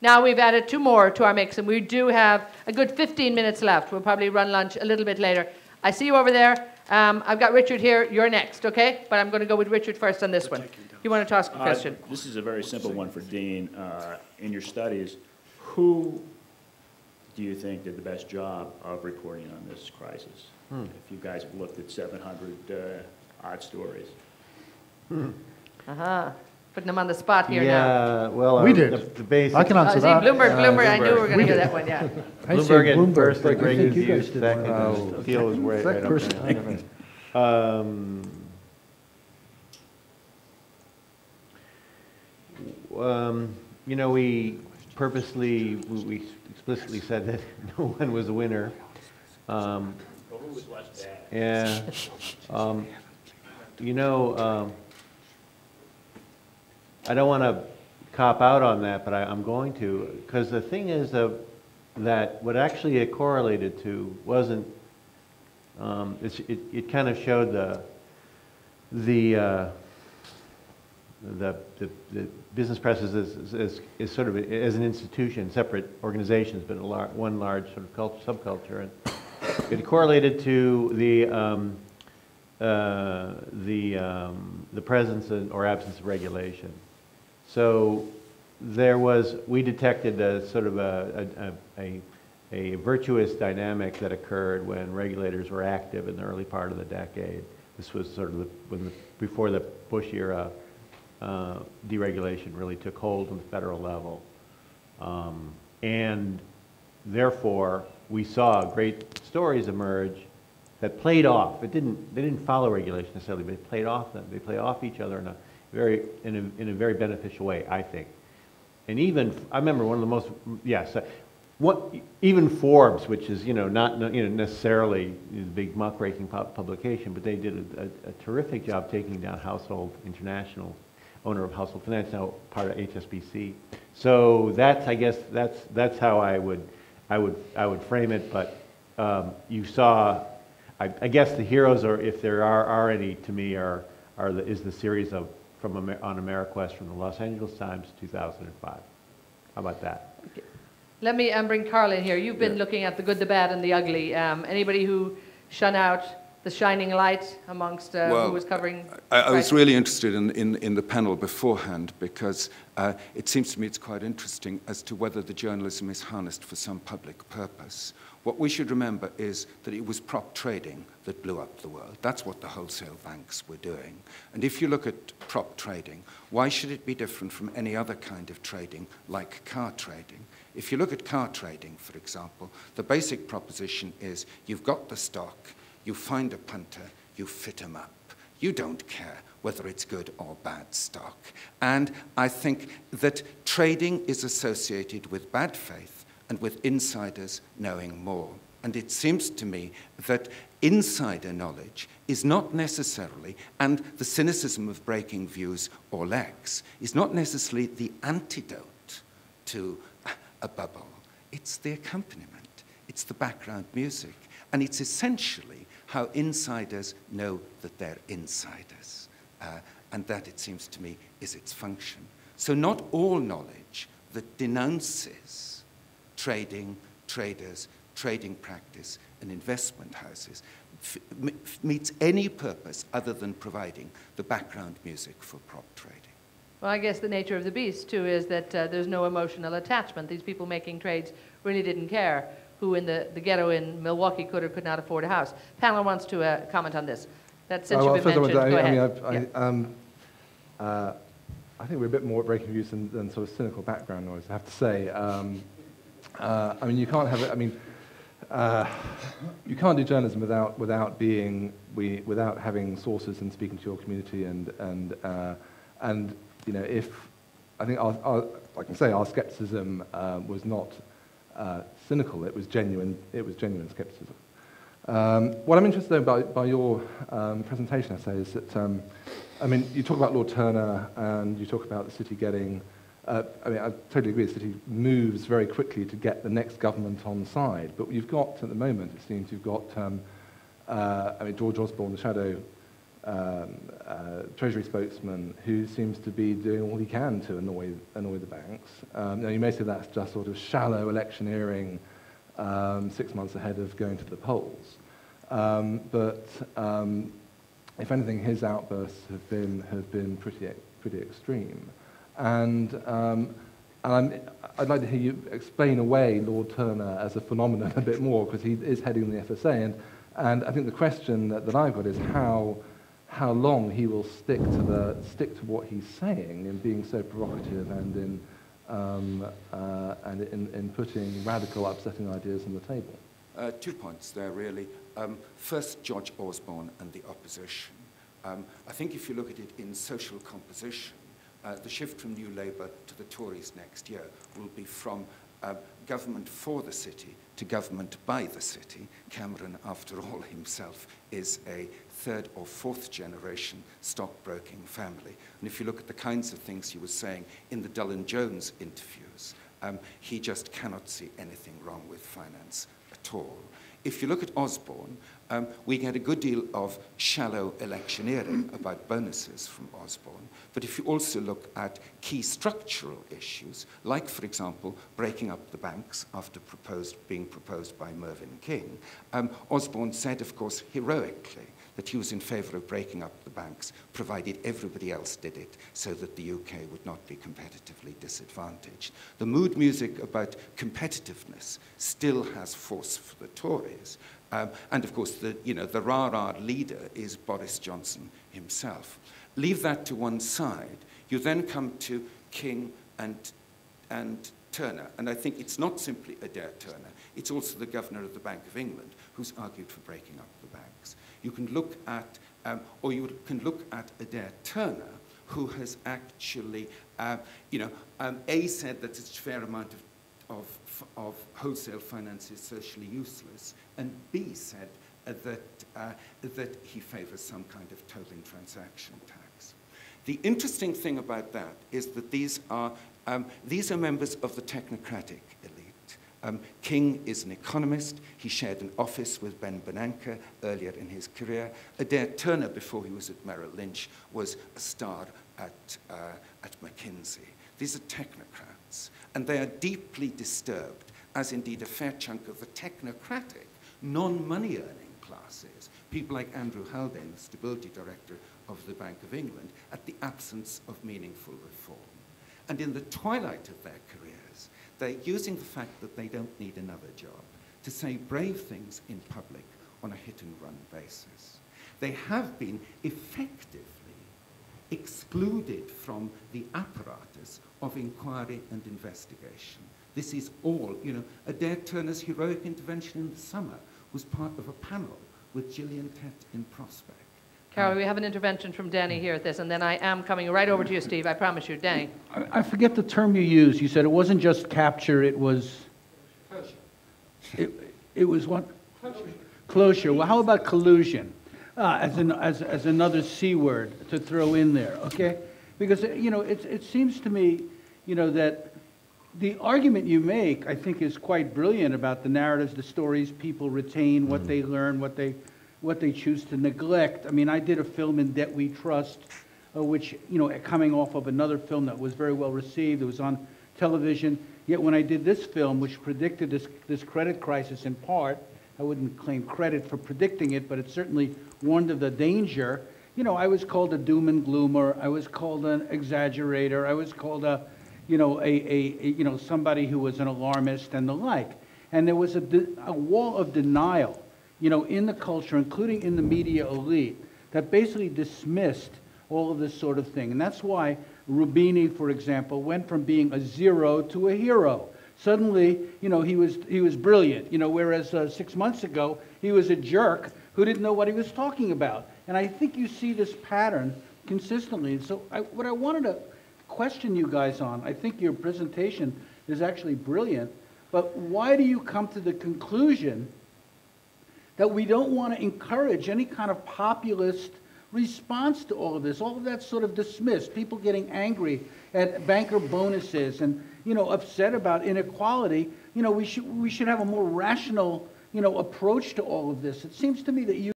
Now we've added 2 more to our mix, and we do have a good 15 minutes left. We'll probably run lunch a little bit later. I see you over there. I've got Richard here. You're next, okay? But I'm going to go with Richard first on this one. You wanted to ask a question? This is a very simple one for Dean. In your studies, who do you think did the best job of reporting on this crisis? If you guys have looked at 700 odd stories. Putting them on the spot here now. Yeah, well, we did. The basic, I can answer that. Bloomberg, I knew we were going to hear that one, yeah. Bloomberg and first and breaking you guys views, did second, one. Thiel was right up there. You know, we explicitly said that no one was a winner. Yeah. You know, I don't want to cop out on that, but I'm going to, because the thing is that what actually it correlated to wasn't. It kind of showed the business press is sort of as an institution, separate organizations, but one large sort of subculture, and it correlated to the presence or absence of regulation. So we detected a sort of a virtuous dynamic that occurred when regulators were active in the early part of the decade. This was sort of before the Bush era deregulation really took hold on the federal level. And therefore, we saw great stories emerge that played off. They didn't follow regulation necessarily, but they played off them. They play off each other in a very beneficial way, I think. And even, I remember one of the most, even Forbes, which is not necessarily the big muckraking publication, but they did a terrific job taking down Household International, owner of Household Finance, now part of HSBC. So I guess that's how I would frame it. But you saw, I guess the heroes, or if there are any to me, is the series on AmeriQuest from the Los Angeles Times, 2005. How about that? Okay. Let me bring Karel in here. You've been looking at the good, the bad, and the ugly. Anybody who shone out the shining light amongst who was covering? I was really interested in the panel beforehand, because it seems to me it's quite interesting as to whether the journalism is harnessed for some public purpose. What we should remember is that it was prop trading that blew up the world. That's what the wholesale banks were doing. And if you look at prop trading, why should it be different from any other kind of trading, like car trading? If you look at car trading, for example, the basic proposition is you've got the stock, you find a punter, you fit him up. You don't care whether it's good or bad stock. And I think that trading is associated with bad faith and with insiders knowing more. And it seems to me that insider knowledge is not necessarily, and the cynicism of breaking views or legs, is not necessarily the antidote to a bubble. It's the accompaniment. It's the background music. And it's essentially how insiders know that they're insiders. And that, it seems to me, is its function. So not all knowledge that denounces trading, traders, trading practice, and investment houses meets any purpose other than providing the background music for prop trading. Well, I guess the nature of the beast, too, is that there's no emotional attachment. These people making trades really didn't care who in the ghetto in Milwaukee could or could not afford a house. Panel wants to comment on this. That since you've been mentioned, go ahead. I think we're a bit more breaking views than sort of cynical background noise, I have to say. I mean, you can't have it. I mean, you can't do journalism without having sources and speaking to your community and you know, if I think I can say our skepticism was not cynical. It was genuine. It was genuine skepticism. What I'm interested in by your presentation essay is that I mean, you talk about Lord Turner and you talk about the city getting. I mean, I totally agree. The city moves very quickly to get the next government on side. But you've got, at the moment, it seems you've got. I mean, George Osborne, the shadow Treasury spokesman who seems to be doing all he can to annoy the banks. Now you may say that's just sort of shallow electioneering 6 months ahead of going to the polls. But if anything, his outbursts have been pretty extreme. And I'd like to hear you explain away Lord Turner as a phenomenon a bit more, because he is heading the FSA. And I think the question that I've got is how long he will stick to what he's saying in being so provocative and in putting radical, upsetting ideas on the table. 2 points there, really. First, George Osborne and the opposition. I think if you look at it in social composition, the shift from New Labour to the Tories next year will be from government for the city to government by the city. Cameron, after all, himself is a third or fourth generation stockbroking family. And if you look at the kinds of things he was saying in the Dullin Jones interviews, he just cannot see anything wrong with finance at all. If you look at Osborne, we get a good deal of shallow electioneering about bonuses from Osborne. But if you also look at key structural issues, like, for example, breaking up the banks after being proposed by Mervyn King, Osborne said, of course, heroically, that he was in favour of breaking up the banks, provided everybody else did it, so that the UK would not be competitively disadvantaged. The mood music about competitiveness still has force for the Tories. And of course, the rah-rah leader is Boris Johnson himself. Leave that to one side. You then come to King and Turner. And I think it's not simply Adair Turner. It's also the governor of the Bank of England who's argued for breaking up the banks. You can look at, Adair Turner, who has actually, A, said that a fair amount of wholesale finance is socially useless, and B, said that he favours some kind of tolling transaction tax. The interesting thing about that is that these are members of the technocratic elite. King is an economist. He shared an office with Ben Bernanke earlier in his career. Adair Turner, before he was at Merrill Lynch, was a star at McKinsey. These are technocrats, and they are deeply disturbed, as indeed a fair chunk of the technocratic, non-money-earning classes, people like Andrew Haldane, the stability director of the Bank of England, at the absence of meaningful reform. And in the twilight of their careers, they're using the fact that they don't need another job to say brave things in public on a hit-and-run basis. They have been effectively excluded from the apparatus of inquiry and investigation. This is all, Adair Turner's heroic intervention in the summer was part of a panel with Gillian Tett in Prospect. Karel, we have an intervention from Danny here at this, and then I am coming right over to you, Steve. I promise you. Danny. I forget the term you used. You said it wasn't just capture, it was... It was what? Closure. Well, how about collusion? As another C word to throw in there, okay? Because, it seems to me, that the argument you make, I think, is quite brilliant about the narratives, the stories people retain, what they learn, what they choose to neglect. I mean, I did a film, In Debt We Trust, which, coming off of another film that was very well received. It was on television. Yet when I did this film, which predicted this credit crisis in part, I wouldn't claim credit for predicting it, but it certainly warned of the danger. I was called a doom and gloomer. I was called an exaggerator. I was called somebody who was an alarmist and the like. And there was a wall of denial, in the culture, including in the media elite, that basically dismissed all of this sort of thing. And that's why Rubini, for example, went from being a zero to a hero. Suddenly, he was brilliant, whereas 6 months ago, he was a jerk who didn't know what he was talking about. And I think you see this pattern consistently. And so what I wanted to question you guys on, I think your presentation is actually brilliant, but why do you come to the conclusion that we don't want to encourage any kind of populist response to all of this? All of that's sort of dismissed. People getting angry at banker bonuses and, upset about inequality. We should have a more rational, approach to all of this. It seems to me that you